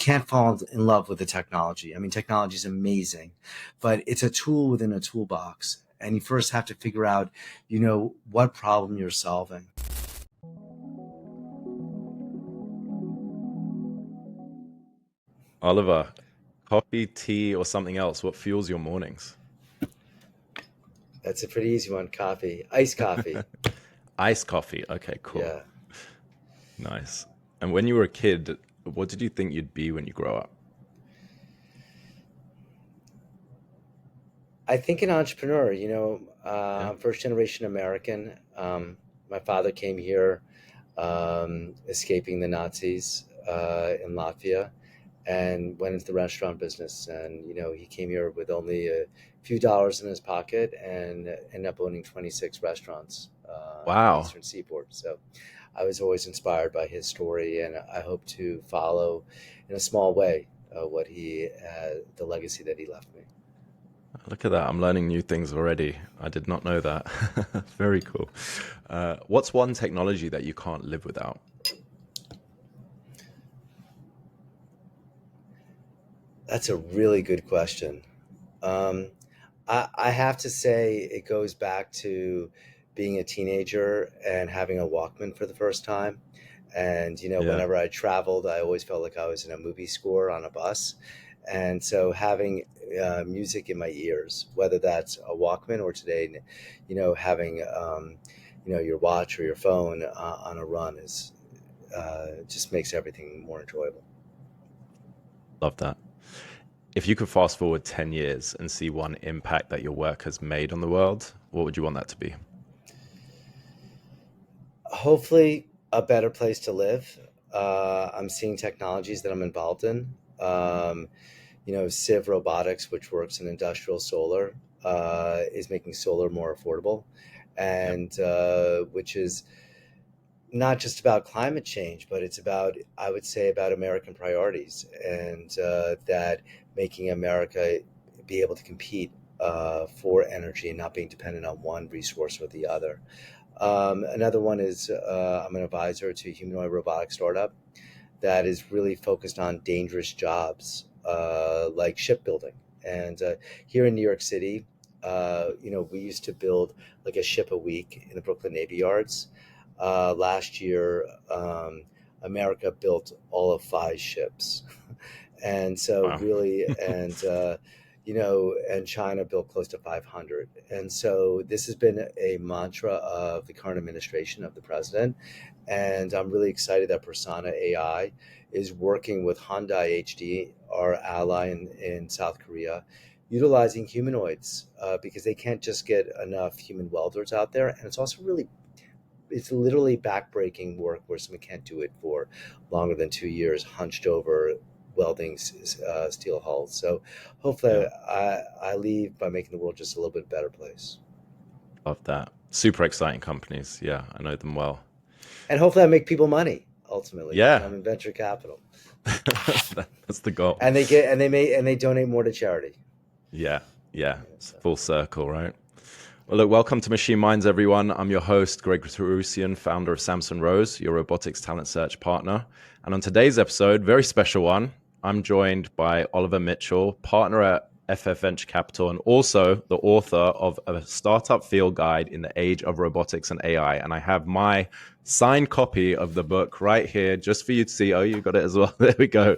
can't fall in love with the technology. I mean, technology is amazing, but it's a tool within a toolbox. And you first have to figure out, what problem you're solving. Oliver, coffee, tea, or something else? What fuels your mornings? That's a pretty easy one. Coffee, iced coffee. Iced coffee. Okay, cool. Yeah. Nice. And when you were a kid, what did you think you'd be when you grow up? I think an entrepreneur, Yeah. I'm first generation American. My father came here escaping the Nazis in Latvia and went into the restaurant business. And, he came here with only a few dollars in his pocket and ended up owning 26 restaurants in the Wow. Eastern Seaboard. So I was always inspired by his story, and I hope to follow in a small way the legacy that he left me. Look at that. I'm learning new things already. I did not know that. Very cool. What's one technology that you can't live without? That's a really good question. Um, I have to say it goes back to being a teenager and having a Walkman for the first time. And, Yeah. whenever I traveled, I always felt like I was in a movie score on a bus. And so having music in my ears, whether that's a Walkman or today, having, your watch or your phone on a run is just makes everything more enjoyable. Love that. If you could fast forward 10 years and see one impact that your work has made on the world, what would you want that to be? Hopefully a better place to live. I'm seeing technologies that I'm involved in. CIV Robotics, which works in industrial solar, is making solar more affordable, Yep. and which is not just about climate change, but it's about, I would say, about American priorities, and that making America be able to compete for energy and not being dependent on one resource or the other. Another one is I'm an advisor to a humanoid robotic startup that is really focused on dangerous jobs like shipbuilding. And here in New York City, we used to build like a ship a week in the Brooklyn Navy Yards. Last year, America built all of 5 ships. And so Wow. really, and China built close to 500. And so this has been a mantra of the current administration of the president. And I'm really excited that Persona AI is working with Hyundai HD, our ally in South Korea, utilizing humanoids because they can't just get enough human welders out there. And it's literally backbreaking work where someone can't do it for longer than 2 years, hunched over welding steel hulls. So hopefully, Yeah. I leave by making the world just a little bit better place, Love that. Super exciting companies. Yeah, I know them well. and hopefully, I make people money ultimately. Yeah. I'm in venture capital, That's the goal. and they donate more to charity. Yeah. Yeah. Yeah, It's so. full circle, right? Well, look, welcome to Machine Minds, everyone. I'm your host, Greg Tarusian, founder of Samson Rose, your robotics talent search partner. And on today's episode, very special one, I'm joined by Oliver Mitchell, partner at FF Venture Capital, and also the author of a startup field guide in the age of robotics and AI. And I have my signed copy of the book right here just for you to see. Oh, you got it as well. There we go.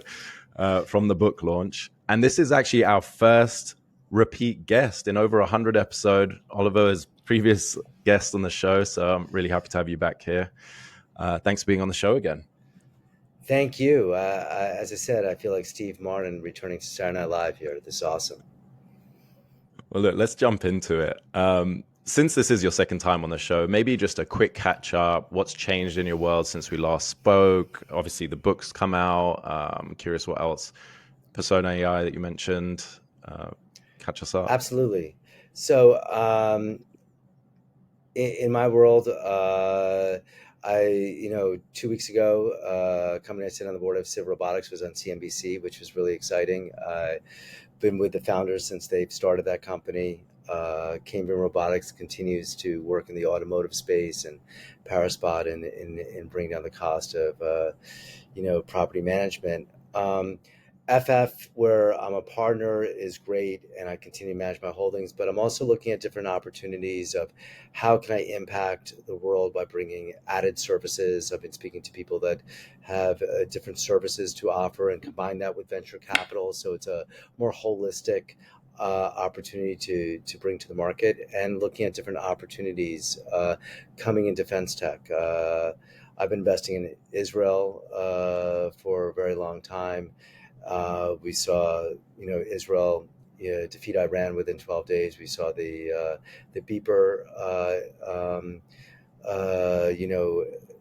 From the book launch. And this is actually our first repeat guest in over 100 episode. Oliver is previous guest on the show, so I'm really happy to have you back here. Thanks for being on the show again. Thank you. As I said, I feel like Steve Martin returning to Saturday Night Live here. This is awesome. Well, look, let's jump into it. Since this is your second time on the show, maybe just a quick catch up. What's changed in your world since we last spoke? Obviously, the book's come out. I'm curious what else. Persona AI that you mentioned. Catch us up. Absolutely. So, in my world, 2 weeks ago, company I sit on the board of CIV Robotics was on CNBC, which was really exciting. Been with the founders since they've started that company. Cambridge Robotics continues to work in the automotive space and Paraspot and bring down the cost of property management. FF, where I'm a partner, is great, and I continue to manage my holdings. But I'm also looking at different opportunities of how can I impact the world by bringing added services. I've been speaking to people that have different services to offer and combine that with venture capital, so it's a more holistic opportunity to bring to the market, and looking at different opportunities coming in defense tech. I've been investing in Israel for a very long time. We saw, Israel, defeat Iran within 12 days. We saw the beeper,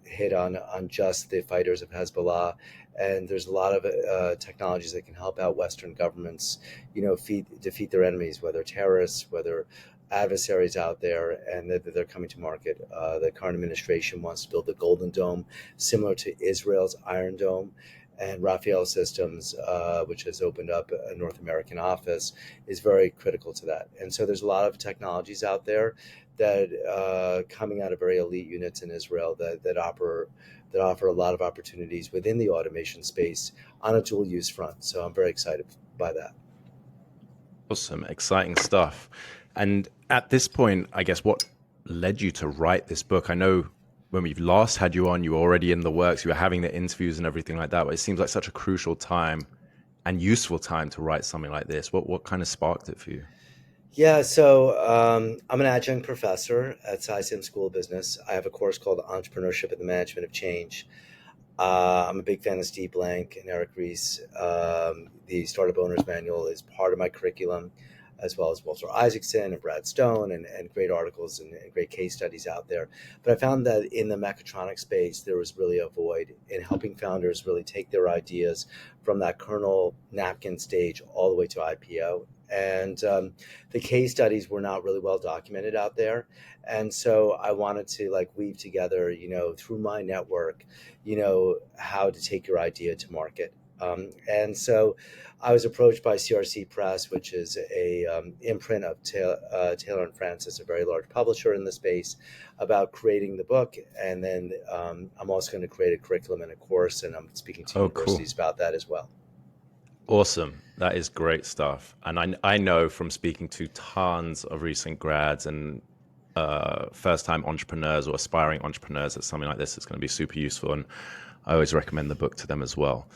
hit on just the fighters of Hezbollah. And there's a lot of technologies that can help out Western governments, defeat their enemies, whether terrorists, whether adversaries out there, and they're coming to market. The current administration wants to build the Golden Dome, similar to Israel's Iron Dome. And Rafael Systems, which has opened up a North American office, is very critical to that. And so there's a lot of technologies out there that coming out of very elite units in Israel that offer a lot of opportunities within the automation space on a dual use front. So I'm very excited by that. Awesome, exciting stuff. And at this point, I guess what led you to write this book? I know when we've last had you on, you were already in the works, you were having the interviews and everything like that, but it seems like such a crucial time and useful time to write something like this. What kind of sparked it for you? Yeah, so I'm an adjunct professor at CIV School of Business. I have a course called Entrepreneurship and the Management of Change. I'm a big fan of Steve Blank and Eric Ries. The Startup Owner's Manual is part of my curriculum, as well as Walter Isaacson and Brad Stone, and great articles and great case studies out there. But I found that in the mechatronic space, there was really a void in helping founders really take their ideas from that kernel napkin stage all the way to IPO. And the case studies were not really well documented out there. And so I wanted to weave together, through my network, how to take your idea to market. And so I was approached by CRC Press, which is a imprint of Taylor and Francis, a very large publisher in the space, about creating the book. And then I'm also going to create a curriculum and a course, and I'm speaking to Oh, cool. universities about that as well. Awesome. That is great stuff. And I know from speaking to tons of recent grads and first-time entrepreneurs or aspiring entrepreneurs that something like this is going to be super useful. And I always recommend the book to them as well.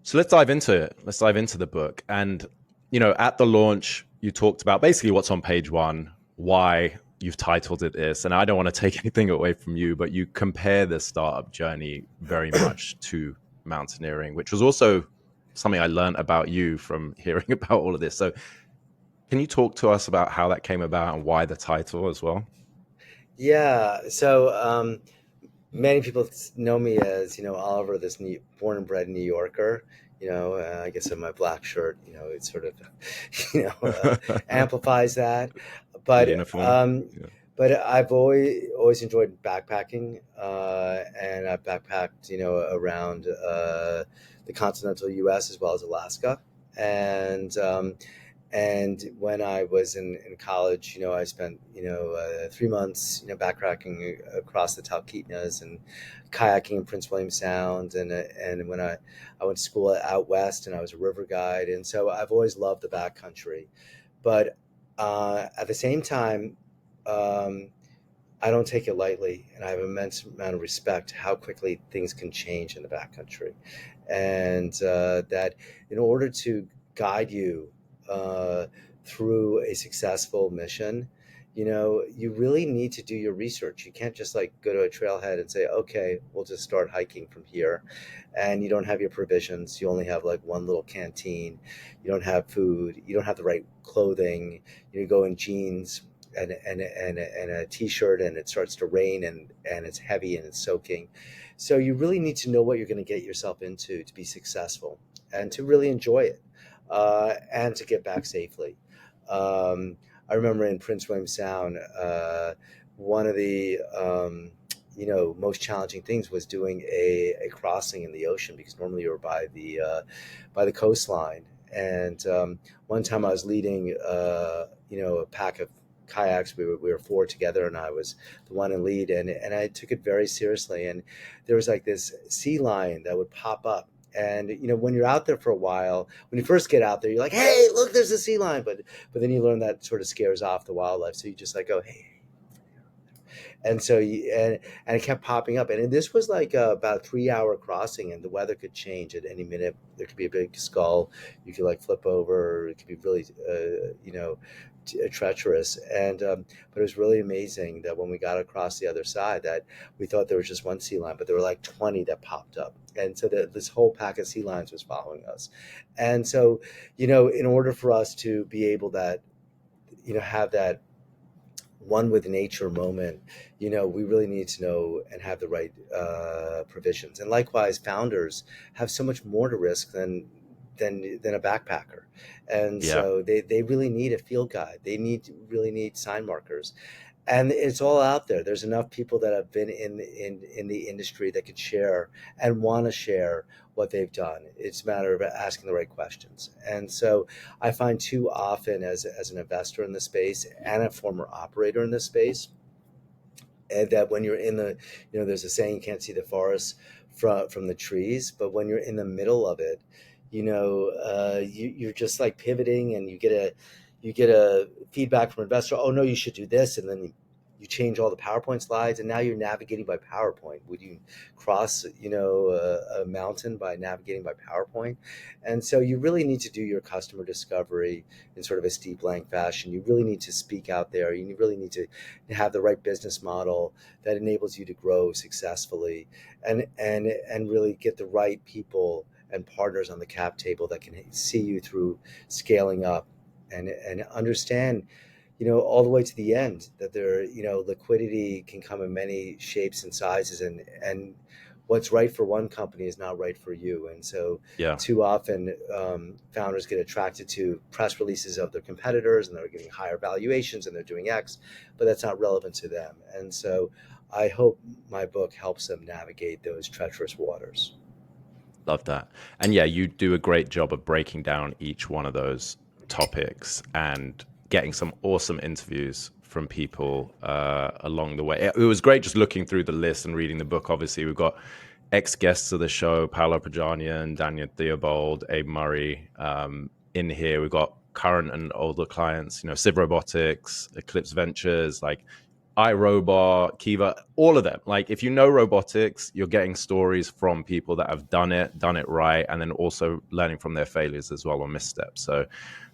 So let's dive into it. Let's dive into the book. And, at the launch, you talked about basically what's on page one, why you've titled it this. And I don't want to take anything away from you, but you compare the startup journey very much to mountaineering, which was also something I learned about you from hearing about all of this. So can you talk to us about how that came about and why the title as well? Yeah. So many people know me as, Oliver, this born and bred New Yorker. I guess in my black shirt, it sort of, amplifies that. The But uniform. Yeah. but I've always enjoyed backpacking, and I've backpacked, around the continental U.S. as well as Alaska, and when I was in college, I spent 3 months backpacking across the Talkeetnas and kayaking in Prince William Sound, and when I went to school out west, and I was a river guide, and so I've always loved the backcountry, but at the same time, um, I don't take it lightly, and I have an immense amount of respect how quickly things can change in the backcountry, and that in order to guide you uh, through a successful mission, you really need to do your research. You can't just go to a trailhead and say, okay, we'll just start hiking from here, and you don't have your provisions. You only have one little canteen. You don't have food. You don't have the right clothing. You go in jeans and a t-shirt, and it starts to rain, and it's heavy and it's soaking. So you really need to know what you're going to get yourself into to be successful and to really enjoy it, and to get back safely. I remember in Prince William Sound, one of the most challenging things was doing a crossing in the ocean, because normally you're by the coastline. And one time I was leading a pack of kayaks. We were four together, and I was the one in lead, and I took it very seriously. And there was this sea lion that would pop up And when you're out there for a while, when you first get out there, you're like, hey, look, there's a sea lion, but then you learn that sort of scares off the wildlife, so you just like go, hey. And so and it kept popping up, and this was like about a 3 hour crossing, and the weather could change at any minute. There could be a big skull, you could like flip over, it could be really treacherous. And but it was really amazing that when we got across the other side, that we thought there was just one sea lion, but there were like 20 that popped up, and so this whole pack of sea lions was following us. And so in order for us to be able that have that one with nature moment, we really need to know and have the right provisions. And likewise, founders have so much more to risk than a backpacker. And Yeah. so they really need a field guide. They really need sign markers, and it's all out there. There's enough people that have been in the industry that could share and want to share what they've done. It's a matter of asking the right questions. And so I find too often, as an investor in the space and a former operator in this space, and that when you're in the there's a saying, you can't see the forest from the trees, but when you're in the middle of it, you're just like pivoting, and you get a feedback from an investor. Oh no, you should do this, and then you change all the PowerPoint slides, and now you're navigating by PowerPoint. Would you cross a mountain by navigating by PowerPoint? And so you really need to do your customer discovery in sort of a steep lang fashion. You really need to speak out there. You really need to have the right business model that enables you to grow successfully, and really get the right people and partners on the cap table that can see you through scaling up, and understand all the way to the end, that liquidity can come in many shapes and sizes, and what's right for one company is not right for you. And so Yeah. too often, founders get attracted to press releases of their competitors, and they're getting higher valuations, and they're doing X, but that's not relevant to them. And so I hope my book helps them navigate those treacherous waters. Love that. And yeah, you do a great job of breaking down each one of those topics and getting some awesome interviews from people along the way. It was great just looking through the list and reading the book. Obviously, we've got ex-guests of the show, Paolo Pajanian, Daniel Theobald, Abe Murray in here. We've got current and older clients, CIV Robotics, Eclipse Ventures, like iRobot, Kiva, all of them. Like if you know robotics, you're getting stories from people that have done it right, and then also learning from their failures as well, or missteps. So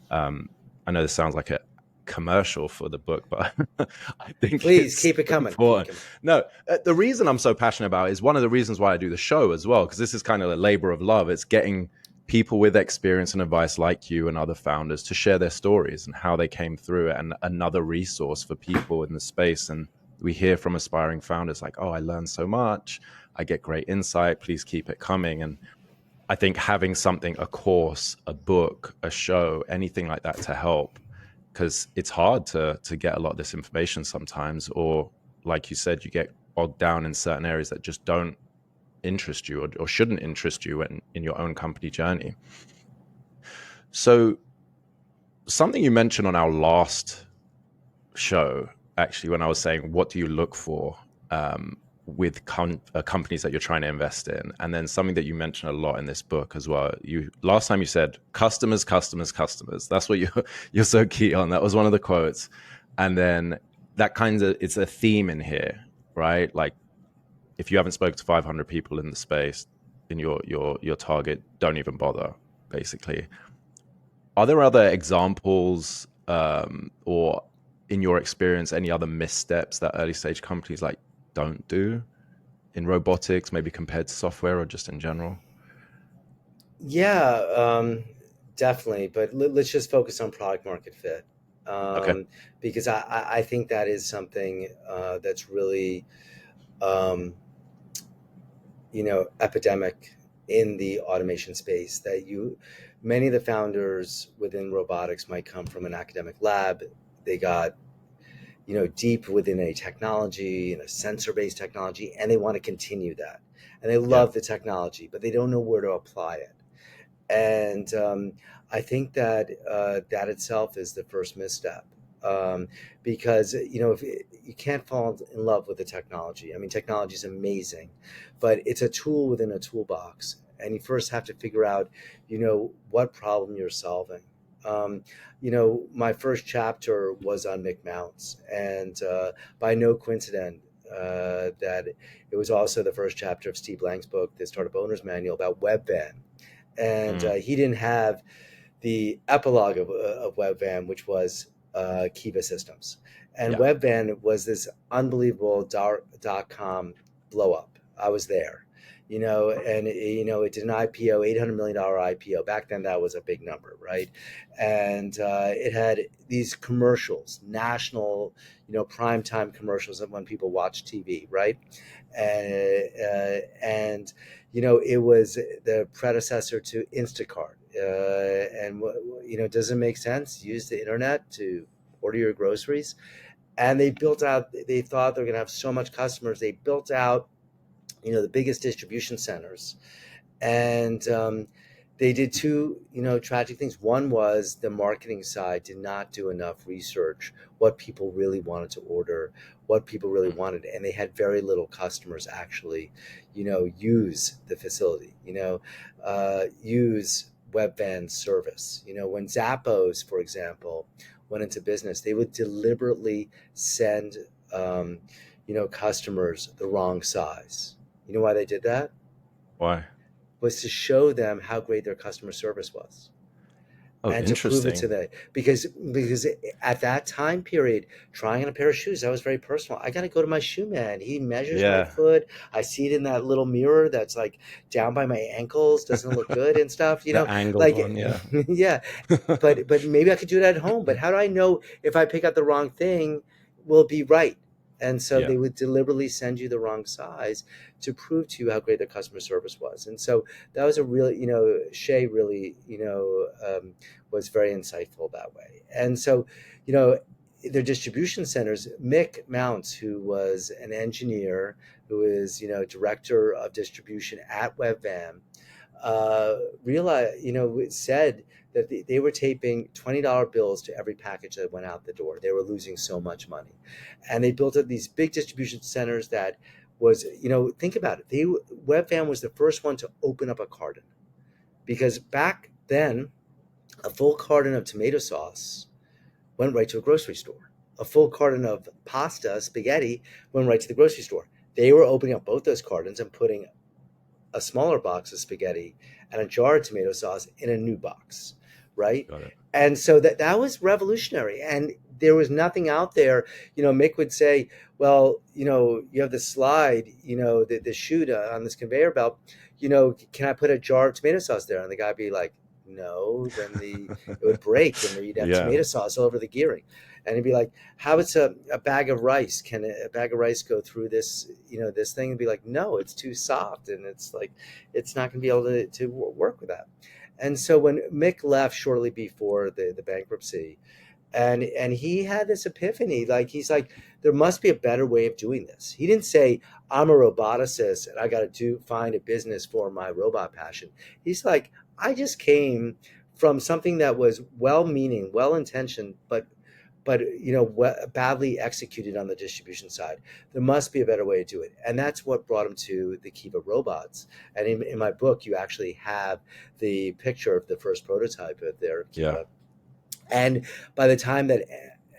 I know this sounds like a commercial for the book, but I think Please it's keep it so coming. Keep it important. coming. No, the reason I'm so passionate about it is one of the reasons why I do the show as well, because this is kind of a labor of love. It's getting people with experience and advice like you and other founders to share their stories and how they came through it, and another resource for people in the space. And we hear from aspiring founders like, oh, I learned so much, I get great insight, please keep it coming. And I think having something, a course, a book, a show, anything like that to help, because it's hard to get a lot of this information sometimes, or like you said, you get bogged down in certain areas that just don't interest you, or shouldn't interest you in your own company journey. So something you mentioned on our last show, actually, when I was saying, what do you look for with companies that you're trying to invest in? And then something that you mentioned a lot in this book as well. Last time you said customers, customers, customers. That's what you're so key on. That was one of the quotes. And then that it's a theme in here, right? Like if you haven't spoken to 500 people in the space in your target, don't even bother, basically. Are there other examples, or in your experience, any other missteps that early stage companies like don't do in robotics, maybe compared to software or just in general? Yeah, definitely. But let's just focus on product market fit, Okay. because I think that is something that's really um, epidemic in the automation space. That many of the founders within robotics might come from an academic lab. They got deep within a technology and a sensor-based technology, and they want to continue that, and they Yeah. love the technology, but they don't know where to apply it. And I think that that itself is the first misstep, because if you can't fall in love with the technology. I mean, technology is amazing, but it's a tool within a toolbox, and you first have to figure out, what problem you're solving. Um, my first chapter was on Mick Mounts, and by no coincidence, that it was also the first chapter of Steve Lang's book, the Startup Owner's Manual, about Webvan. And Mm. he didn't have the epilogue of Webvan, which was Kiva Systems. And Yeah. Webvan was this unbelievable dot-com blow up. I was there, and it did an IPO, $800 million IPO. Back then, that was a big number, right? And it had these commercials, national, primetime commercials of when people watch TV, right? And it was the predecessor to Instacart. And does it make sense? Use the internet to order your groceries. And they built out. They thought they're going to have so much customers. They built out, the biggest distribution centers, and they did two, tragic things. One was the marketing side did not do enough research, what people really wanted to order, what people really wanted, and they had very little customers actually, use the facility, use Webvan service. When Zappos, for example, went into business, they would deliberately send, customers the wrong size. You know why they did that? Why? Was to show them how great their customer service was, Oh, and to prove it to interesting. them, because at that time period, trying on a pair of shoes, that was very personal. I got to go to my shoe man. He measures my Yeah. foot. I see it in that little mirror that's like down by my ankles, doesn't look good and stuff, The angled like one. Yeah. yeah. But maybe I could do it at home. But how do I know if I pick out the wrong thing, will it be right? And so Yeah. they would deliberately send you the wrong size to prove to you how great their customer service was. And so that was a really, Shay really, was very insightful that way. And so, their distribution centers, Mick Mounts, who was an engineer, who is, director of distribution at Webvan, realized, said that they were taping $20 bills to every package that went out the door. They were losing so much money. And they built up these big distribution centers that was, think about it. Webvan was the first one to open up a carton, because back then, a full carton of tomato sauce went right to a grocery store. A full carton of pasta, spaghetti, went right to the grocery store. They were opening up both those cartons and putting a smaller box of spaghetti and a jar of tomato sauce in a new box, right? Got it. And so that was revolutionary. And there was nothing out there. Mick would say, well, you have the slide, the chute on this conveyor belt, can I put a jar of tomato sauce there? And the guy would be like, no, then it would break and you'd have Yeah. tomato sauce all over the gearing. And he'd be like, how about a bag of rice? Can a bag of rice go through this, this thing? And be like, no, it's too soft. And it's like, it's not going to be able to work with that. And so when Mick left shortly before the bankruptcy, and he had this epiphany, like, he's like, there must be a better way of doing this. He didn't say, I'm a roboticist and I got to find a business for my robot passion. He's like, I just came from something that was well-meaning, well-intentioned, but badly executed on the distribution side. There must be a better way to do it, and that's what brought him to the Kiva robots. And in my book, you actually have the picture of the first prototype of their Yeah. Kiva. And by the time that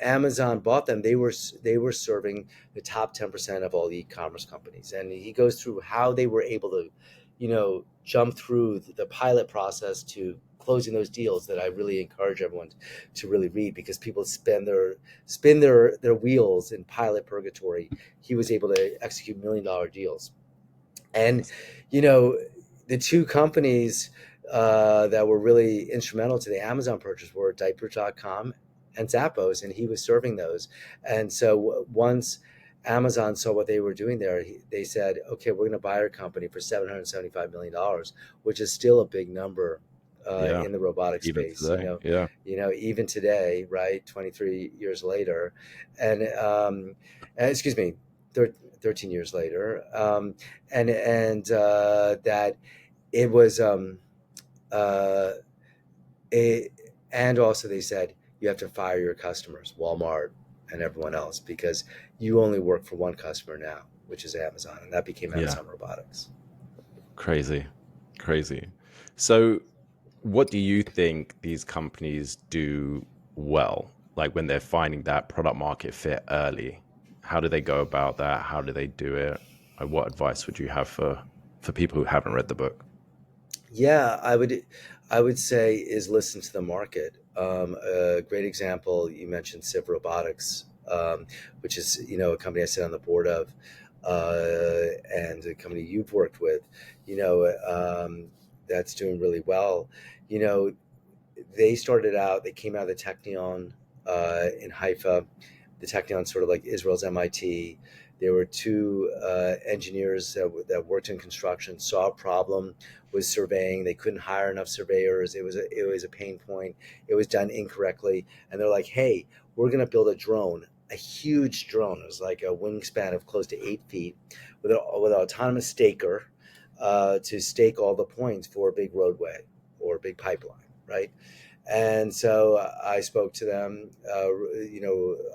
Amazon bought them, they were serving the top 10% of all e-commerce companies. And he goes through how they were able to, jump through the pilot process to closing those deals, that I really encourage everyone to really read, because people spin their wheels in pilot purgatory. He was able to execute $1 million deals. And, you know, the two companies that were really instrumental to the Amazon purchase were diapers.com and Zappos, and he was serving those. And so once Amazon saw what they were doing there, they said, okay, we're going to buy our company for $775 million, which is still a big number Yeah. in the robotic Even space, today. Yeah. even today, right? 23 years later. And excuse me, 13 years later. That it was, uh, it, and also they said, you have to fire your customers, Walmart and everyone else, because you only work for one customer now, which is Amazon. And that became Yeah. Amazon Robotics. Crazy. Crazy. So, what do you think these companies do well? Like when they're finding that product market fit early, how do they go about that? How do they do it? Like, what advice would you have for people who haven't read the book? Yeah, I would say is listen to the market. A great example you mentioned CIV Robotics, which is a company I sit on the board of, and a company you've worked with. That's doing really well. You know, they started out. They came out of the Technion in Haifa. The Technion, sort of like Israel's MIT. There were two engineers that worked in construction, saw a problem with surveying. They couldn't hire enough surveyors. It was a pain point. It was done incorrectly, and they're like, "Hey, we're going to build a drone, a huge drone. It was like a wingspan of close to 8 feet, with an autonomous staker to stake all the points for a big roadway or a big pipeline, right?" And so I spoke to them. I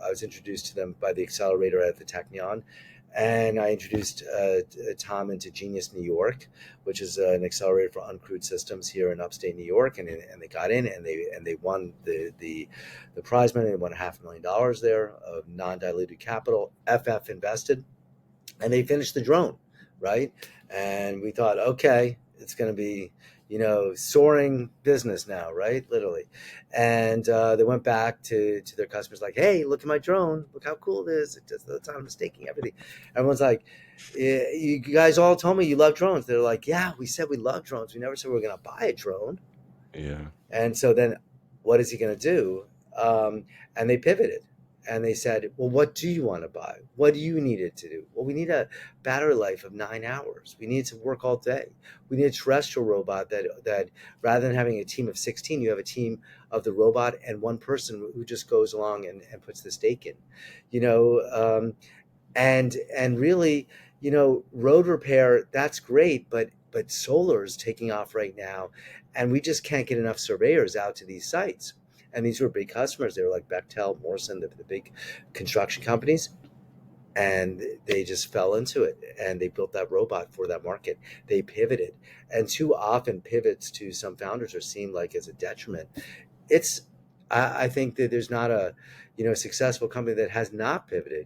was introduced to them by the accelerator at the Technion, and I introduced Tom into Genius New York, which is an accelerator for uncrewed systems here in upstate New York. And they got in, and they won the prize money. They won $500,000 there of non-diluted capital. FF invested, and they finished the drone, right? And we thought, okay, it's going to be, soaring business now, right? Literally. And they went back to their customers like, hey, look at my drone. Look how cool it is. It does the autonomous staking, everything. Everyone's like, "Yeah, you guys all told me you love drones." They're like, yeah, we said we love drones. We never said we were going to buy a drone. Yeah. And so then what is he going to do? And they pivoted, and they said, well, what do you want to buy? What do you need it to do? Well, we need a battery life of 9 hours. We need it to work all day. We need a terrestrial robot that rather than having a team of 16, you have a team of the robot and one person who just goes along and puts the stake in, you know, and really, road repair, that's great, but solar is taking off right now, and we just can't get enough surveyors out to these sites. And these were big customers. They were like Bechtel, Morrison, the big construction companies, and they just fell into it, and they built that robot for that market. They pivoted, and too often pivots to some founders are seen like as a detriment. It's I think that there's not a successful company that has not pivoted.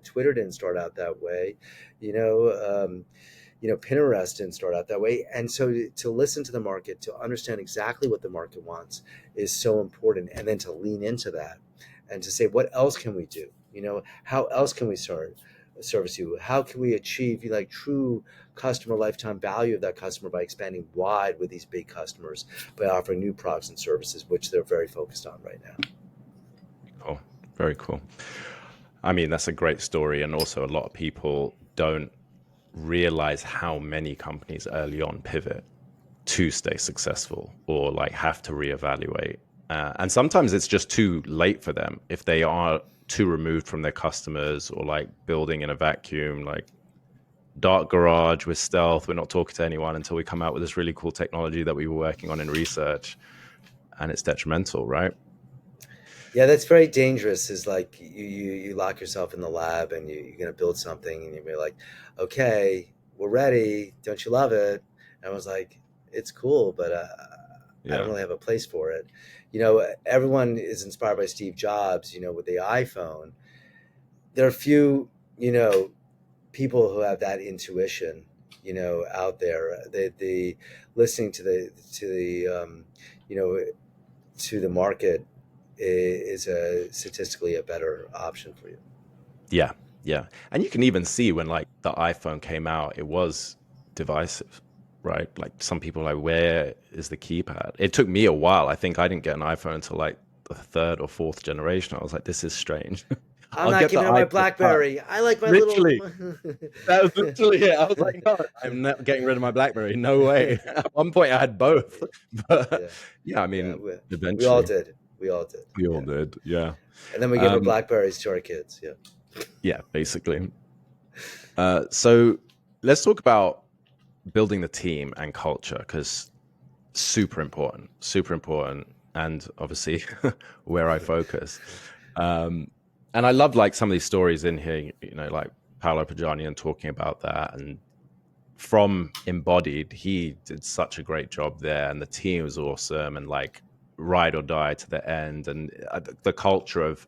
Twitter didn't start out that way. You know, Pinterest didn't start out that way. And so to listen to the market, to understand exactly what the market wants is so important. And then to lean into that and to say, what else can we do? How else can we service you? How can we achieve like true customer lifetime value of that customer by expanding wide with these big customers, by offering new products and services, which they're very focused on right now. Cool. Very cool. I mean, that's a great story. And also, a lot of people don't realize how many companies early on pivot to stay successful or like have to reevaluate. And sometimes it's just too late for them if they are too removed from their customers or like building in a vacuum, like dark garage with stealth. We're not talking to anyone until we come out with this really cool technology that we were working on in research. And it's detrimental, right? Yeah, that's very dangerous. Is like you lock yourself in the lab, and you're going to build something, and you're like, okay, we're ready. Don't you love it? And I was like, it's cool, but I don't Yeah. really have a place for it. Everyone is inspired by Steve Jobs. With the iPhone, there are few, people who have that intuition. Out there, the listening you know, to the market is a statistically a better option for you. Yeah. Yeah. And you can even see when like the iPhone came out, it was divisive, right? Like some people are like, where is the keypad? It took me a while. I think I didn't get an iPhone until like the third or fourth generation. I was like, this is strange. I'm I'll not get the giving up my iPod Touch. BlackBerry. I like my little. Literally. That was literally it. I was like, no, I'm not getting rid of my BlackBerry. No way. At one point I had both. But Yeah, yeah, I yeah, mean, we all eventually did. We all did. we all Yeah, did. Yeah. and then we gave our Um, Blackberries to our kids. Yeah. yeah, basically. So let's talk about building the team and culture because super important, and obviously where I focus. Um, and I love like some of these stories in here, like Paolo Pagani and talking about that, and from Embodied, he did such a great job there, and the team was awesome, and like ride or die to the end, and the culture of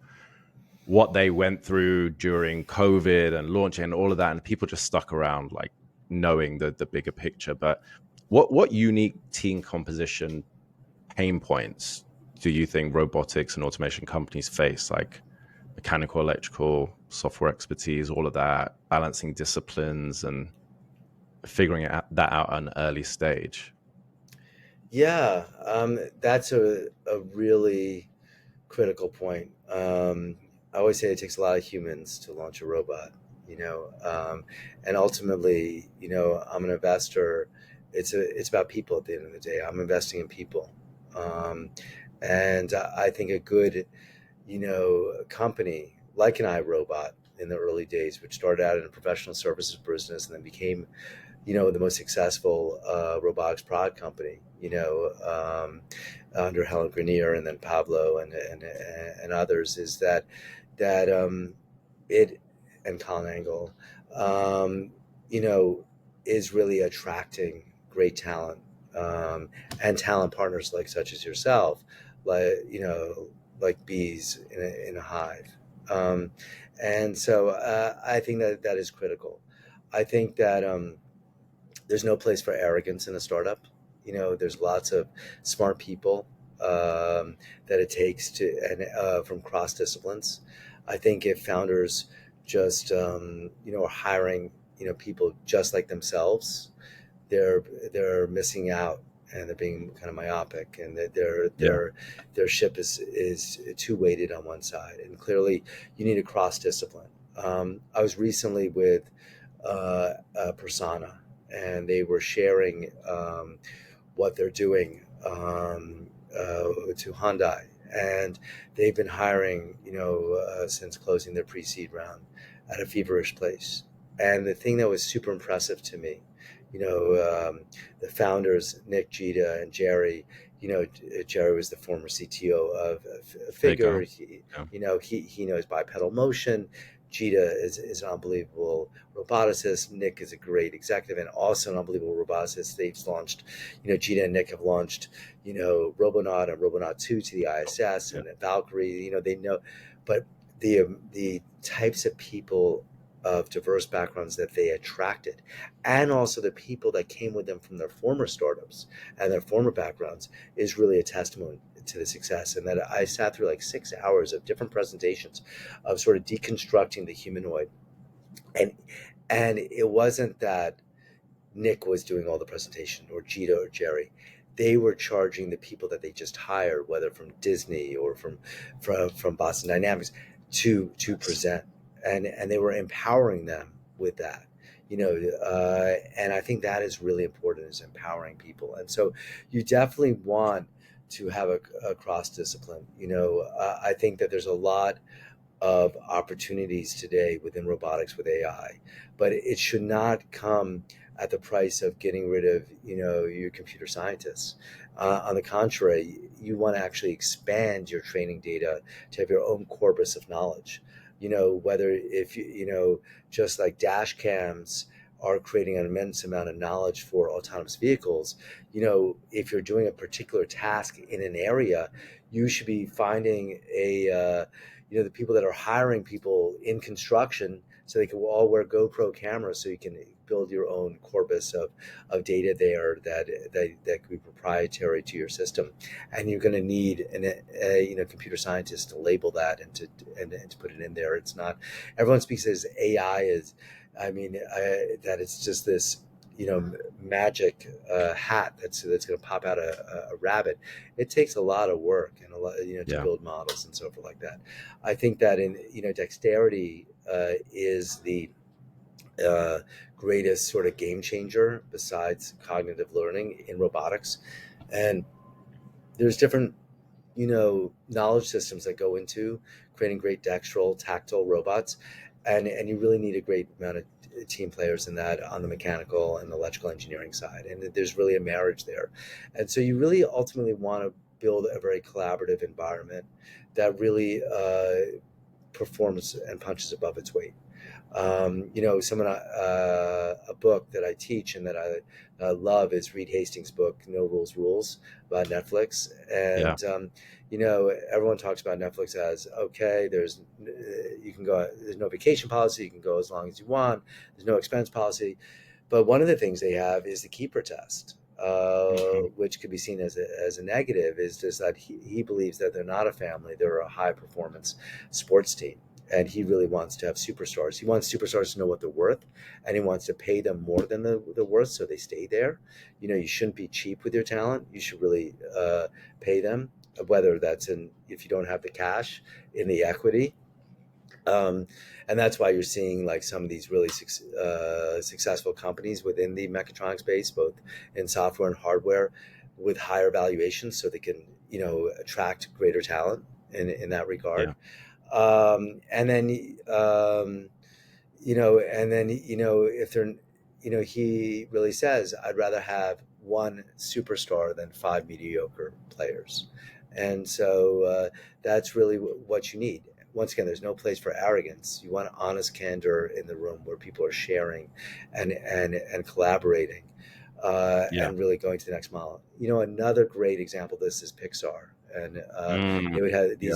what they went through during COVID and launching and all of that, and people just stuck around, like knowing the bigger picture. But what unique team composition pain points do you think robotics and automation companies face? Like mechanical, electrical, software expertise, all of that, balancing disciplines and figuring that out at an early stage. Yeah, that's a really critical point. I always say it takes a lot of humans to launch a robot, and ultimately, I'm an investor. It's about people at the end of the day. I'm investing in people, um, and I think a good, company like an iRobot in the early days, which started out in a professional services business and then became the most successful robotics product company, under Helen Grenier and then Pablo and others, is that it and Colin Angle, um, you know, is really attracting great talent, and talent partners like such as yourself, like bees in a hive. Um, and so I think that is critical. I think that there's no place for arrogance in a startup. There's lots of smart people that it takes to, and from cross disciplines. I think if founders just are hiring people just like themselves, they're they're missing out, and they're being kind of myopic, and that Yeah. their ship is too weighted on one side. And clearly, you need a cross discipline. I was recently with Persona, and they were sharing what they're doing to Hyundai, and they've been hiring, since closing their pre-seed round at a feverish pace. And the thing that was super impressive to me, the founders, Nick, Gita, and Jerry. Jerry was the former CTO of There you go. Figure. Yeah. He knows bipedal motion. Gita is an unbelievable roboticist. Nick is a great executive and also an unbelievable roboticist. They've launched, Gita and Nick have launched, Robonaut and Robonaut 2 to the ISS, Yeah. and then Valkyrie. They know, but the types of people of diverse backgrounds that they attracted, and also the people that came with them from their former startups and their former backgrounds, is really a testimony to the success. And that I sat through like 6 hours of different presentations of sort of deconstructing the humanoid, and it wasn't that Nick was doing all the presentation, or Gita or Jerry. They were charging the people that they just hired, whether from Disney or from Boston Dynamics, to present, and they were empowering them with that. And I think that is really important, is empowering people. And so you definitely want to have a cross discipline. I think that there's a lot of opportunities today within robotics with AI, but it should not come at the price of getting rid of your computer scientists. On the contrary, you want to actually expand your training data to have your own corpus of knowledge. Whether if just like dash cams are creating an immense amount of knowledge for autonomous vehicles, if you're doing a particular task in an area, you should be finding the people that are hiring people in construction, so they can all wear GoPro cameras, so you can build your own corpus of data there that could be proprietary to your system. And you're going to need a computer scientist to label that and to put it in there. It's not, everyone speaks as AI is, that it's just this magic hat that's going to pop out a rabbit. It takes a lot of work and a lot, to Yeah. build models and so forth like that. I think that in dexterity is the uh, greatest sort of game changer besides cognitive learning in robotics. And there's different knowledge systems that go into creating great dextral tactile robots, and you really need a great amount of team players in that, on the mechanical and electrical engineering side, and there's really a marriage there. And so you really ultimately want to build a very collaborative environment that really performs and punches above its weight. Someone a book that I teach and that I love is Reed Hastings' book No Rules Rules about Netflix. Yeah. And everyone talks about Netflix as okay. You can go. There's no vacation policy. You can go as long as you want. There's no expense policy. But one of the things they have is the keeper test, Hmm. which could be seen as a negative, is just that he believes that they're not a family, they're a high performance sports team. And he really wants to have superstars. He wants superstars to know what they're worth, and he wants to pay them more than the worth so they stay there. You shouldn't be cheap with your talent. You should really pay them, whether that's if you don't have the cash, in the equity, and that's why you're seeing like some of these really successful companies within the mechatronics space, both in software and hardware, with higher valuations, so they can attract greater talent in that regard. Yeah. And then if they're he really says, I'd rather have one superstar than five mediocre players. And so that's really what you need. Once again, there's no place for arrogance. You want honest candor in the room where people are sharing and collaborating, Yeah. and really going to the next mile. Another great example of this is Pixar. And Mm, they would have yeah.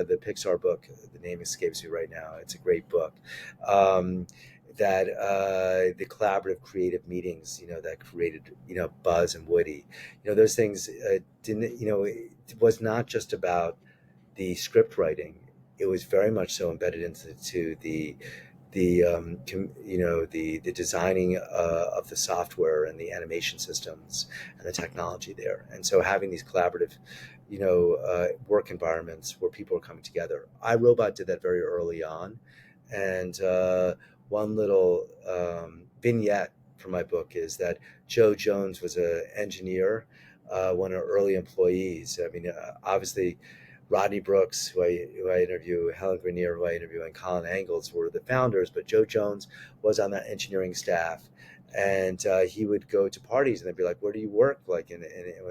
the Pixar book. The name escapes me right now. It's a great book. Um, that the collaborative creative meetings, that created, Buzz and Woody, those things didn't, it was not just about the script writing. It was very much so embedded into the designing of the software and the animation systems and the technology there. And so having these collaborative, work environments where people are coming together. iRobot did that very early on, and one little vignette from my book is that Joe Jones was an engineer, one of our early employees. I mean, obviously Rodney Brooks, who I interview, Helen Grenier, who I interview, and Colin Angles were the founders, but Joe Jones was on that engineering staff. And he would go to parties and they'd be like, where do you work? Like when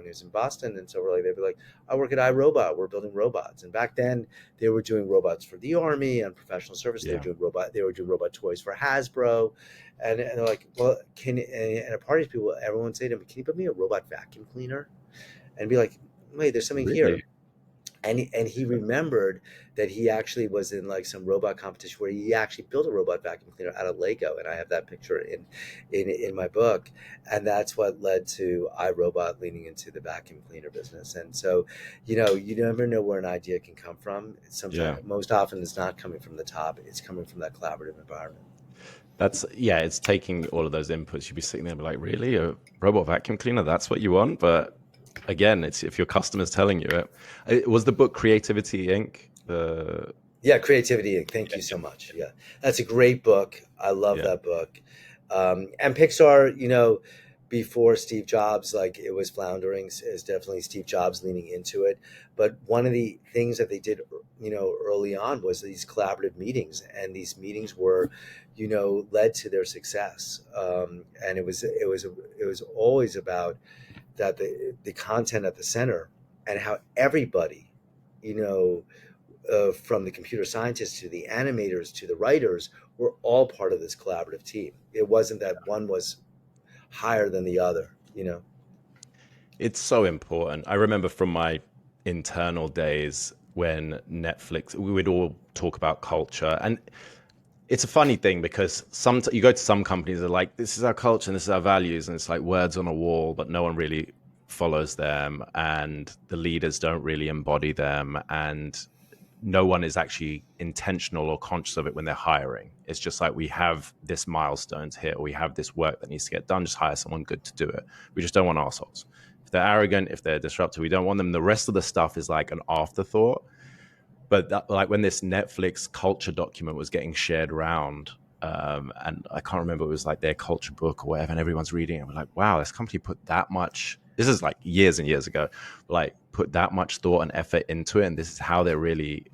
he was in Boston. And so they'd be like, I work at iRobot. We're building robots. And back then they were doing robots for the Army and professional service. Yeah. They were doing robot toys for Hasbro. And they're like, well, and at parties, everyone would say to him, can you put me a robot vacuum cleaner? And be like, wait, there's something here. Really? And he remembered that he actually was in like some robot competition where he actually built a robot vacuum cleaner out of Lego, and I have that picture in my book, and that's what led to iRobot leaning into the vacuum cleaner business. And so, you never know where an idea can come from. Yeah. Sometimes, most often, it's not coming from the top; it's coming from that collaborative environment. It's taking all of those inputs. You'd be sitting there and be like, really? A robot vacuum cleaner? That's what you want? But again, it's if your customer's telling you it. It was the book Creativity Inc. The Yeah, Creativity. Thank you so much. Yeah, that's a great book. I love Yeah. that book. And Pixar, before Steve Jobs, like it was floundering, is definitely Steve Jobs leaning into it. But one of the things that they did, early on was these collaborative meetings, and these meetings were, led to their success. And it was always about that the content at the center and how everybody, you know from the computer scientists to the animators to the writers, were all part of this collaborative team. It wasn't that one was higher than the other, It's so important. I remember from my internal days when Netflix, we would all talk about culture. And it's a funny thing because you go to some companies that are like, this is our culture and this is our values. And it's like words on a wall, but no one really follows them. And the leaders don't really embody them. And no one is actually intentional or conscious of it when they're hiring. It's just like, we have this milestone to hit, or we have this work that needs to get done. Just hire someone good to do it. We just don't want assholes. If they're arrogant, if they're disruptive, we don't want them. The rest of the stuff is like an afterthought. But like when this Netflix culture document was getting shared around, and I can't remember, it was like their culture book or whatever, and everyone's reading it. We're like, wow, this company put that much. This is like years and years ago, like put that much thought and effort into it, and this is how they're really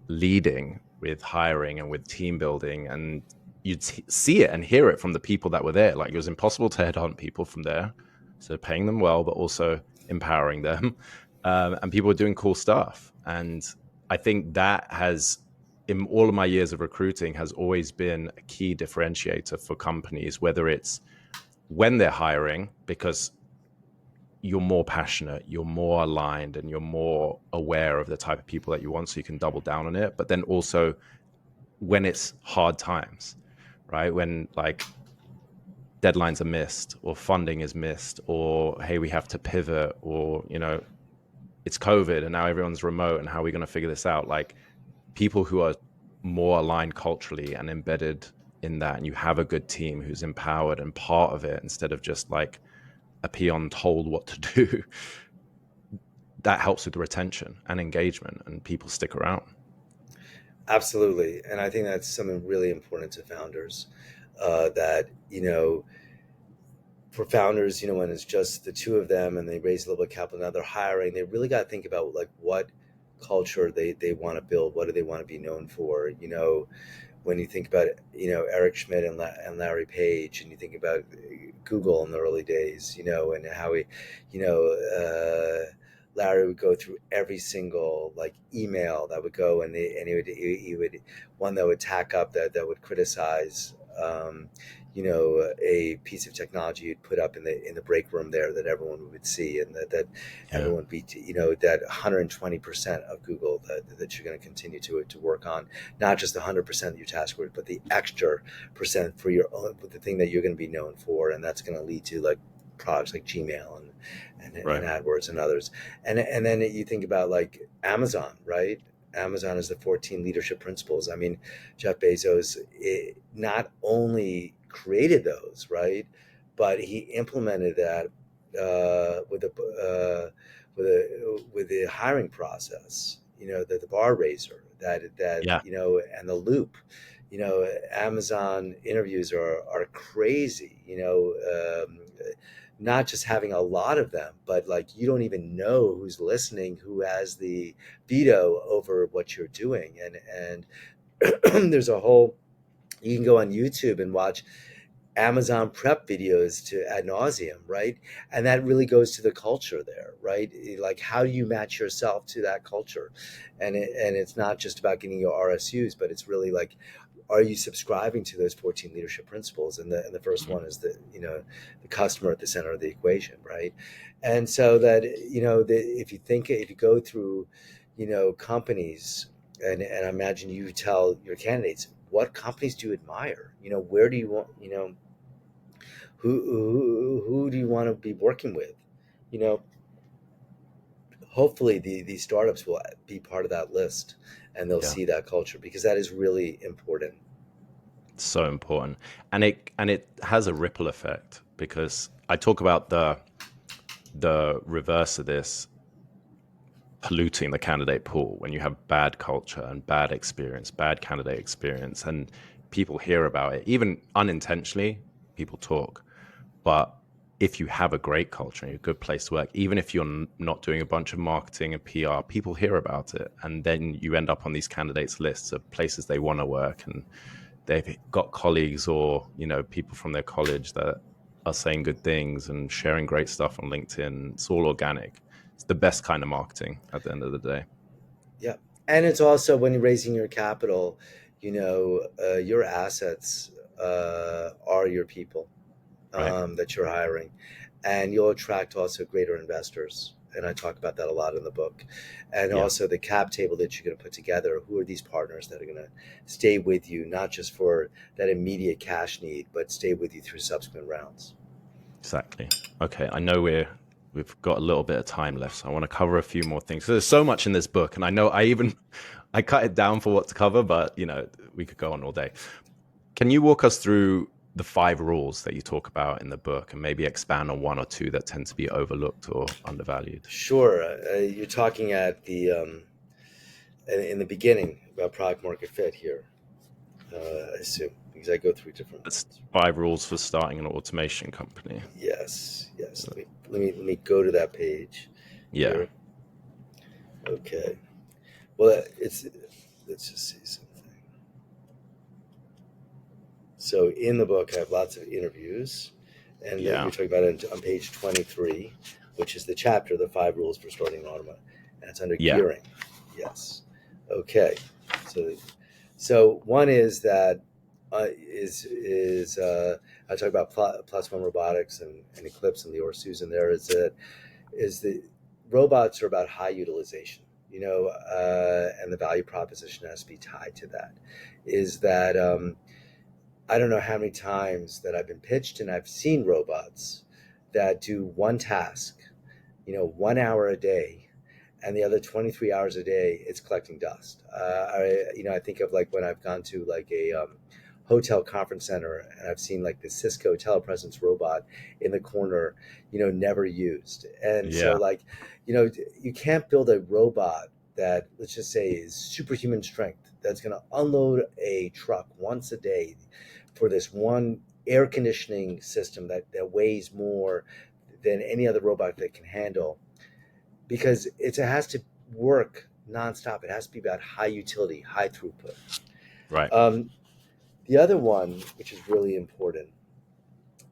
leading with hiring and with team building. And you'd see it and hear it from the people that were there. Like it was impossible to headhunt people from there, so paying them well, but also empowering them, and people were doing cool stuff. And I think that has, in all of my years of recruiting, has always been a key differentiator for companies, whether it's when they're hiring, because you're more passionate, you're more aligned, and you're more aware of the type of people that you want, so you can double down on it. But then also when it's hard times, right? When like deadlines are missed or funding is missed, or hey, we have to pivot, or it's COVID and now everyone's remote and how are we going to figure this out? Like people who are more aligned culturally and embedded in that, and you have a good team who's empowered and part of it instead of just like a peon told what to do, that helps with retention and engagement, and people stick around. Absolutely. And I think that's something really important to founders, that, for founders, when it's just the two of them and they raise a little bit of capital, now they're hiring, they really got to think about like what culture they want to build. What do they want to be known for? When you think about, Eric Schmidt and Larry Page, and you think about Google in the early days, and how Larry would go through every single like email that would go, and he would one that would tack up, that would criticize, a piece of technology you'd put up in the break room there that everyone would see, and that Yeah. everyone would be, that 120% of Google that you're going to continue to work on, not just 100% of your task work, but the extra percent for your own, the thing that you're going to be known for, and that's going to lead to like products like Gmail and Right. AdWords and others. And then you think about like Amazon, right? Amazon is the 14 leadership principles. I mean, Jeff Bezos not only created those, right, but he implemented that with the hiring process. The bar raiser, that Yeah. and the loop. Amazon interviews are crazy. Not just having a lot of them, but like you don't even know who's listening, who has the veto over what you're doing, and there's a whole. You can go on YouTube and watch Amazon prep videos to ad nauseum, right? And that really goes to the culture there, right? Like, how do you match yourself to that culture? And it's not just about getting your RSUs, but it's really like, are you subscribing to those 14 leadership principles? And the first one is the customer at the center of the equation, right? And so that if you go through, companies, and I imagine you tell your candidates, what companies do you admire? Where do you want, who do you want to be working with? You know, Hopefully these startups will be part of that list, and they'll Yeah. see that culture, because that is really important. It's so important. And it has a ripple effect, because I talk about the reverse of this, polluting the candidate pool, when you have bad culture and bad experience, bad candidate experience, and people hear about it, even unintentionally, people talk. But if you have a great culture and a good place to work, even if you're not doing a bunch of marketing and PR, people hear about it. And then you end up on these candidates lists of places they want to work. And they've got colleagues or, people from their college that are saying good things and sharing great stuff on LinkedIn. It's all organic. It's the best kind of marketing at the end of the day. Yeah, and it's also when you're raising your capital, your assets are your people, Right. that you're hiring, and you'll attract also greater investors. And I talk about that a lot in the book. And Yeah. also the cap table that you're going to put together. Who are these partners that are going to stay with you, not just for that immediate cash need, but stay with you through subsequent rounds? Exactly. Okay. I know we've got a little bit of time left, so I want to cover a few more things. So there's so much in this book, and I know I cut it down for what to cover, but we could go on all day. Can you walk us through the 5 rules that you talk about in the book, and maybe expand on one or two that tend to be overlooked or undervalued? Sure. You're talking at the in the beginning about product market fit here, I assume, because I go through different That's ones. 5 rules for starting an automation company. Yes, yes. Let me go to that page Yeah. here. Okay. Well, let's just see something. So in the book, I have lots of interviews, and Yeah. you're talking about it on page 23, which is the chapter, the 5 rules for starting an automa, and it's under Yeah. gearing. Yes. Okay, so one is that I talk about plus one robotics and Eclipse and Lior Susan. There is the robots are about high utilization, and the value proposition has to be tied to that. Is that I don't know how many times that I've been pitched and I've seen robots that do one task, 1 hour a day, and the other 23 hours a day it's collecting dust. I think of like when I've gone to like a hotel conference center and I've seen like the Cisco telepresence robot in the corner, never used. And so Yeah. like, you can't build a robot that, let's just say, is superhuman strength that's going to unload a truck once a day for this one air conditioning system that weighs more than any other robot that can handle, because it has to work nonstop. It has to be about high utility, high throughput. Right. Um, the other one, which is really important,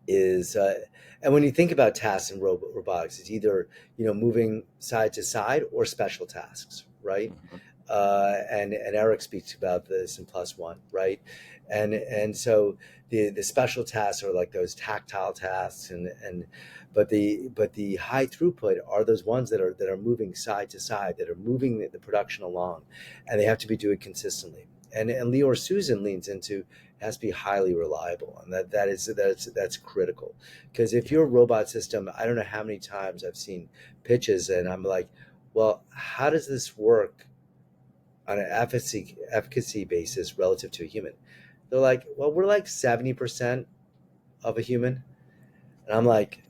is and when you think about tasks in robotics, it's either moving side to side or special tasks, right? Mhm. And Eric speaks about this in plus one, right? And so the special tasks are like those tactile tasks, and but the high throughput are those ones that are moving side to side, that are moving the production along, and they have to be doing consistently. And Lior Susan leans into, has to be highly reliable, and that's critical, because if Yeah. your robot system, I don't know how many times I've seen pitches and I'm like, well, how does this work on an efficacy basis relative to a human? They're like, well, we're like 70% of a human. And I'm like,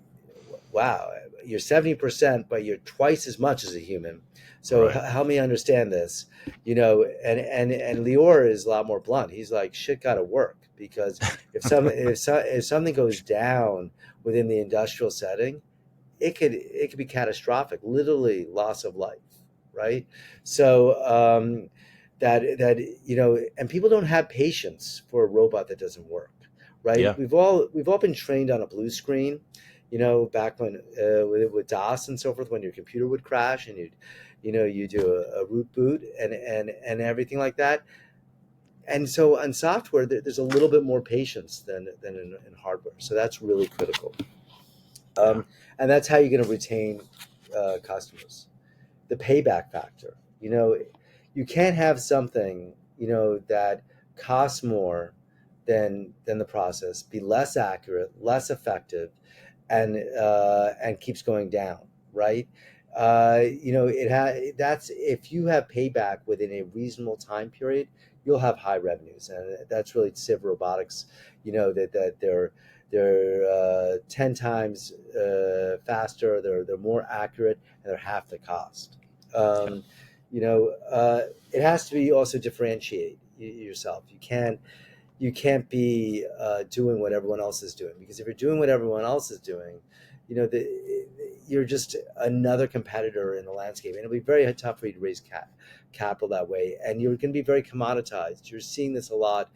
wow, you're 70%, but you're twice as much as a human. So Right. help me understand this, and Lior is a lot more blunt. He's like, shit got to work, because if something goes down within the industrial setting, it could be catastrophic, literally loss of life, right? So and people don't have patience for a robot that doesn't work, right? Yeah. We've all been trained on a blue screen, back when with DOS and so forth, when your computer would crash and you do a root boot and everything like that. And so on software, there's a little bit more patience than in hardware. So that's really critical. Yeah. And that's how you're going to retain customers. The payback factor. You can't have something that costs more than the process, be less accurate, less effective, and keeps going down, right? That's, if you have payback within a reasonable time period, you'll have high revenues, and that's really CIV Robotics. That they're 10 times faster, they're more accurate, and they're half the cost. Yeah. um, it has to be also differentiate yourself. You can't be doing what everyone else is doing, because if you're doing what everyone else is doing, you're just another competitor in the landscape, and it'll be very tough for you to raise capital that way, and you're going to be very commoditized. You're seeing this a lot.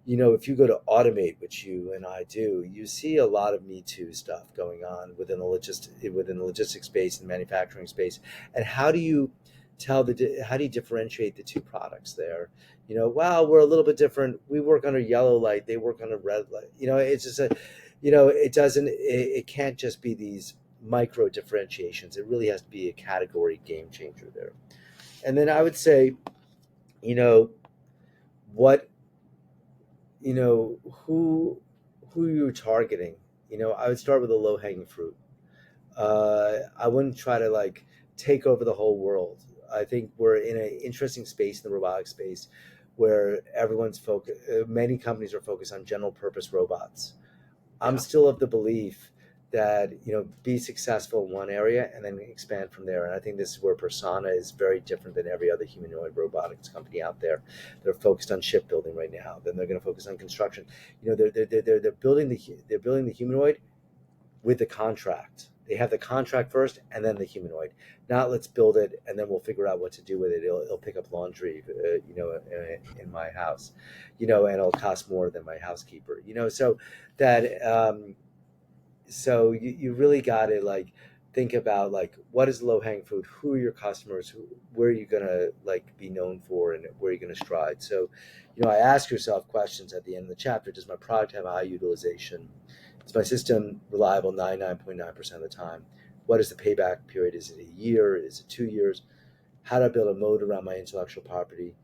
If you go to Automate, which you and I do, you see a lot of Me Too stuff going on within the logistics space and manufacturing space. And how do you differentiate the two products there? Wow, we're a little bit different. We work under yellow light, they work under red light. It's just it can't just be these micro differentiations. It really has to be a category game changer there. And then I would say, you know, what you know who you're targeting. I would start with a low hanging fruit. I wouldn't try to like take over the whole world. I think we're in an interesting space in the robotic space where many companies are focused on general purpose robots. I'm Yeah. still of the belief that be successful in one area and then expand from there. And I think this is where Persona is very different than every other humanoid robotics company out there. They're focused on shipbuilding right now. Then they're going to focus on construction. They're building the humanoid with the contract. They have the contract first and then the humanoid. Not, let's build it and then we'll figure out what to do with it. It'll pick up laundry, in my house, and it'll cost more than my housekeeper. So that so you really got to like think about like what is low hanging fruit, who are your customers, where are you gonna like be known for, and where are you gonna stride. So, I ask yourself questions at the end of the chapter. Does my product have high utilization? Is my system reliable 99.9% of the time? What is the payback period? Is it a year? Is it 2 years? How do I build a moat around my intellectual property?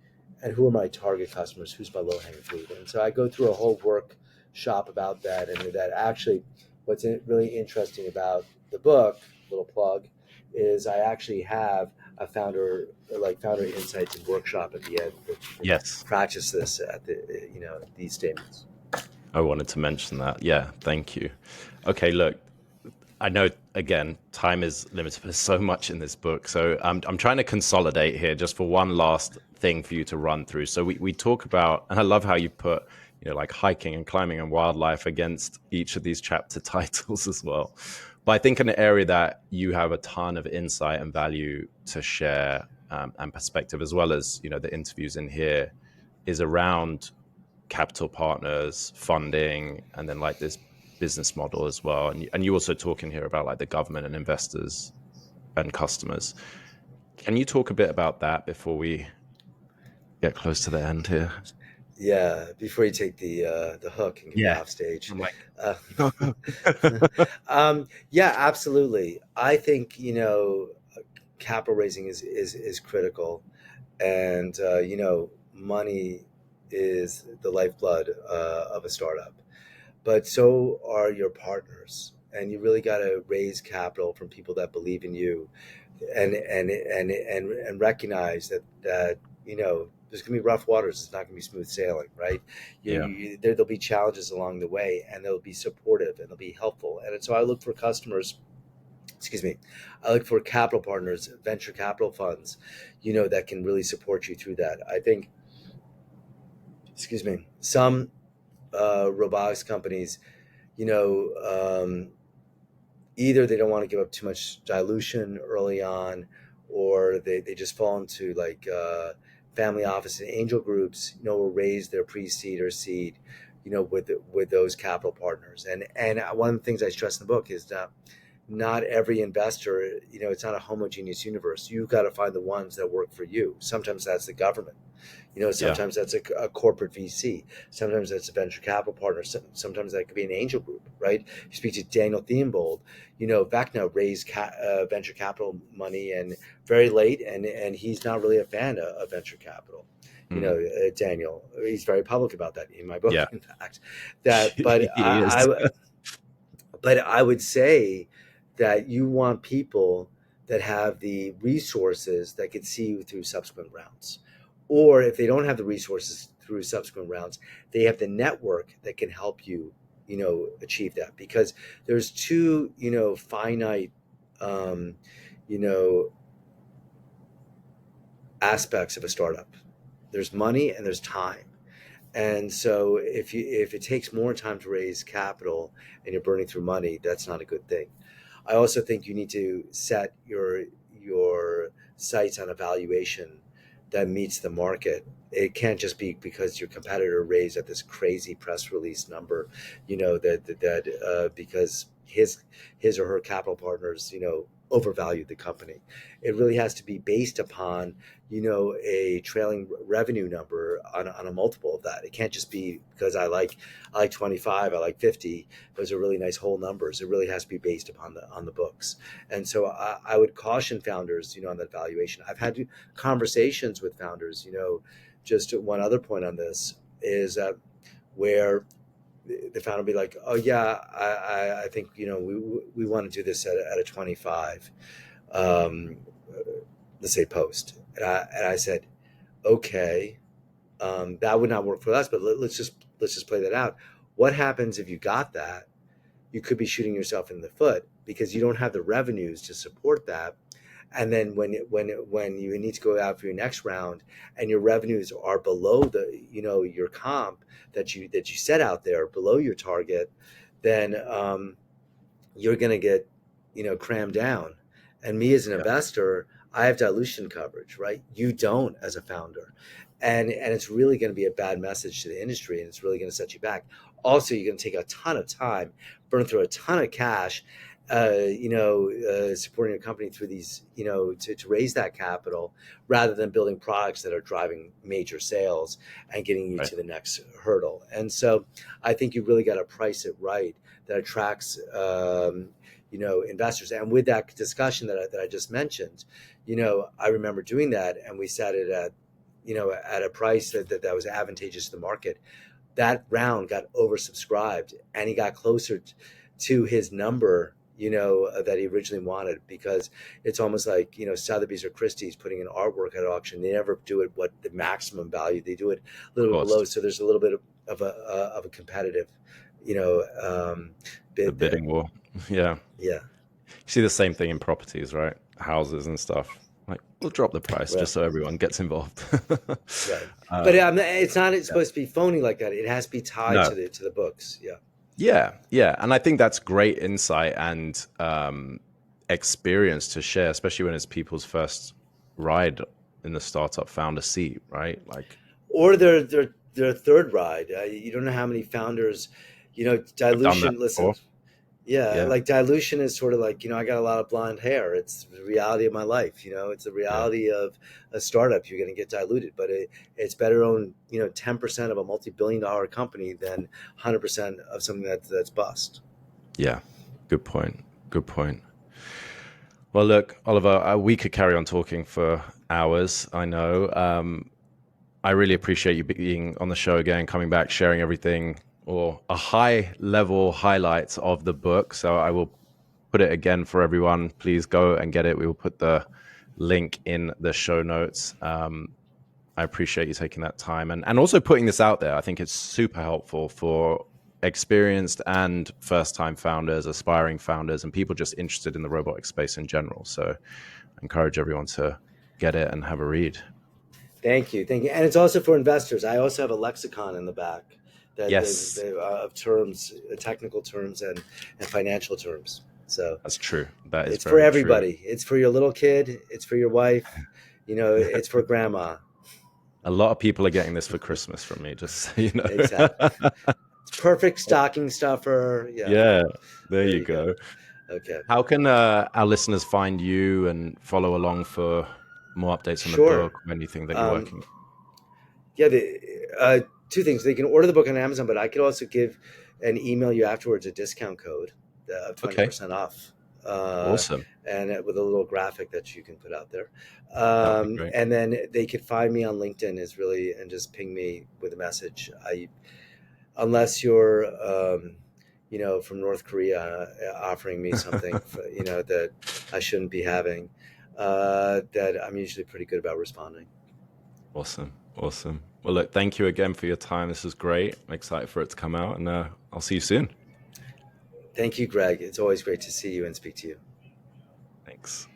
And who are my target customers? Who's my low hanging fruit? And so I go through a whole workshop about that. And that actually, what's really interesting about the book, little plug, is I actually have a founder insights and workshop at the end for Yes. practice this at these statements. I wanted to mention that. Yeah, thank you. Okay, look, I know again time is limited. There's so much in this book, so I'm trying to consolidate here just for one last thing for you to run through. So we talk about, and I love how you put like hiking and climbing and wildlife against each of these chapter titles as well. But I think an area that you have a ton of insight and value to share, and perspective, as well as the interviews in here, is around capital partners, funding, and then like this business model as well. And you also talk in here about like the government and investors and customers. Can you talk a bit about that before we get close to the end here? Yeah, before you take the hook and get me Yeah. off stage. I'm like, Uh, go, go. yeah, absolutely. I think capital raising is critical, and money is the lifeblood of a startup. But so are your partners, and you really got to raise capital from people that believe in you, and recognize that there's gonna be rough waters. It's not gonna be smooth sailing, right? Yeah. There'll be challenges along the way, and they'll be supportive and they'll be helpful. And so I look for customers. Excuse me. I look for capital partners, venture capital funds, that can really support you through that. I think. Excuse me. Some robotics companies, you know, um, either they don't want to give up too much dilution early on, or they just fall into like family office and angel groups, will raise their pre-seed or seed, with those capital partners. And one of the things I stress in the book is that not every investor, it's not a homogeneous universe. You've got to find the ones that work for you. Sometimes that's the government. Yeah. Sometimes that's a corporate VC. Sometimes that's a venture capital partner. Sometimes that could be an angel group, right? You speak to Daniel Thienbold, Vecna raised venture capital money and very late, and he's not really a fan of venture capital. Mm. Daniel, he's very public about that in my book, Yeah. in fact. That, but He is. I would say that you want people that have the resources that could see you through subsequent rounds. Or if they don't have the resources through subsequent rounds, they have the network that can help you, achieve that. Because there's two, finite, um, you know, aspects of a startup. There's money and there's time. And so if it takes more time to raise capital and you're burning through money, that's not a good thing. I also think you need to set your sights on a valuation that meets the market. It can't just be because your competitor raised at this crazy press release number, because his or her capital partners, overvalued the company. It really has to be based upon, a trailing revenue number on a multiple of that. It can't just be because I like 25, I like 50. Those are really nice whole numbers. It really has to be based upon the books. And so I would caution founders, on that valuation. I've had conversations with founders, just one other point on this is that where the founder will be like, oh yeah, I think, we want to do this at a 25, um, let's say post. And I said, okay, that would not work for us, but let's just play that out. What happens if you got that? You could be shooting yourself in the foot because you don't have the revenues to support that. And then when you need to go out for your next round and your revenues are below your comp that you set out there, below your target, then you're going to get crammed down. And me as an Yeah. investor, I have dilution coverage, right? You don't as a founder. And it's really going to be a bad message to the industry, and it's really going to set you back. Also, you're going to take a ton of time, burn through a ton of cash, supporting a company through these, to raise that capital rather than building products that are driving major sales and getting you Right. to the next hurdle. And so I think you really got to price it right that attracts, investors. And with that discussion that I just mentioned, I remember doing that, and we set it at a price that was advantageous to the market. That round got oversubscribed, and he got closer to his number, that he originally wanted, because it's almost like, Sotheby's or Christie's putting an artwork at auction. They never do it what the maximum value. They do it a Of little bit below. course. So there's a little bit of a competitive, The bid there. bidding war. Yeah. Yeah. You see the same thing in properties, right? Houses and stuff. Like, we'll drop the price Right. just so everyone gets involved. Right. uh, But it's not yeah. supposed to be phony like that. It has to be tied No. to the books. Yeah. Yeah. Yeah. And I think that's great insight and experience to share, especially when it's people's first ride in the startup founder seat, right? Like, Or their third ride. You don't know how many founders, I've done that dilution. Listen, before. yeah, Yeah. like dilution is sort of like, I got a lot of blonde hair. It's the reality of my life. It's the Yeah. reality of a startup. You're going to get diluted, but it's better to own 10% of a multi-billion-dollar company than 100% of something that's bust. Yeah. Good point. Good point. Well, look, Oliver, we could carry on talking for hours. I know. I really appreciate you being on the show again, coming back, sharing everything or a high level highlights of the book. So I will put it again for everyone. Please go and get it. We will put the link in the show notes. I appreciate you taking that time and also putting this out there. I think it's super helpful for experienced and first time founders, aspiring founders, and people just interested in the robotic space in general. So I encourage everyone to get it and have a read. Thank you, and it's also for investors. I also have a lexicon in the back Yes, of terms, technical terms, and financial terms. So that's true. That is it's for very true. everybody. It's for your little kid. It's for your wife. It's for grandma. A lot of people are getting this for Christmas from me, just so you know. Exactly. It's perfect stocking stuffer. Yeah. Yeah, there There you you go. go. Okay. How can our listeners find you and follow along for more updates on the Sure. book or anything that you're Um, working? yeah. Two things. They can order the book on Amazon, but I could also give and email you afterwards a discount code of twenty Okay, percent off. Uh, awesome. and with a little graphic that you can put out there. That would be great. And then they could find me on LinkedIn and just ping me with a message. Unless you're, from North Korea, offering me something, that I shouldn't be having, that I'm usually pretty good about responding. Awesome. Awesome. Well, look, thank you again for your time. This is great. I'm excited for it to come out, and I'll see you soon. Thank you, Greg. It's always great to see you and speak to you. Thanks.